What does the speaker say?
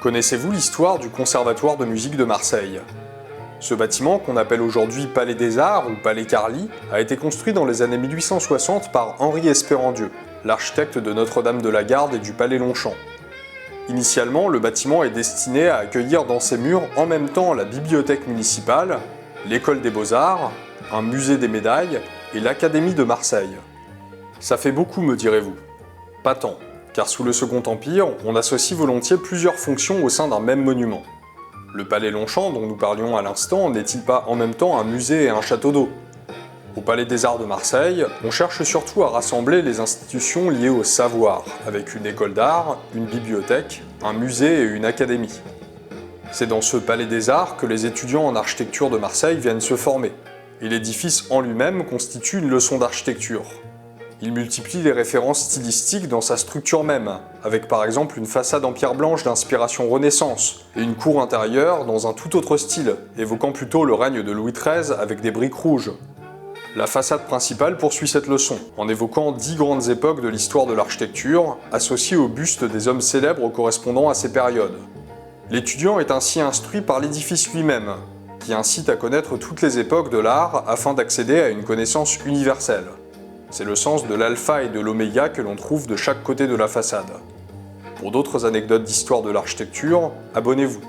Connaissez-vous l'histoire du Conservatoire de musique de Marseille? Ce bâtiment, qu'on appelle aujourd'hui Palais des Arts ou Palais Carly, a été construit dans les années 1860 par Henri Espérandieu, l'architecte de Notre-Dame de la Garde et du Palais Longchamp. Initialement, le bâtiment est destiné à accueillir dans ses murs en même temps la bibliothèque municipale, l'école des beaux-arts, un musée des médailles et l'Académie de Marseille. Ça fait beaucoup, me direz-vous. Pas tant, car sous le Second Empire, on associe volontiers plusieurs fonctions au sein d'un même monument. Le Palais Longchamp, dont nous parlions à l'instant, n'est-il pas en même temps un musée et un château d'eau? Au Palais des Arts de Marseille, on cherche surtout à rassembler les institutions liées au savoir, avec une école d'art, une bibliothèque, un musée et une académie. C'est dans ce Palais des Arts que les étudiants en architecture de Marseille viennent se former, et l'édifice en lui-même constitue une leçon d'architecture. Il multiplie les références stylistiques dans sa structure même, avec par exemple une façade en pierre blanche d'inspiration Renaissance, et une cour intérieure dans un tout autre style, évoquant plutôt le règne de Louis XIII avec des briques rouges. La façade principale poursuit cette leçon, en évoquant 10 grandes époques de l'histoire de l'architecture, associées aux bustes des hommes célèbres correspondant à ces périodes. L'étudiant est ainsi instruit par l'édifice lui-même, qui incite à connaître toutes les époques de l'art afin d'accéder à une connaissance universelle. C'est le sens de l'alpha et de l'oméga que l'on trouve de chaque côté de la façade. Pour d'autres anecdotes d'histoire de l'architecture, abonnez-vous.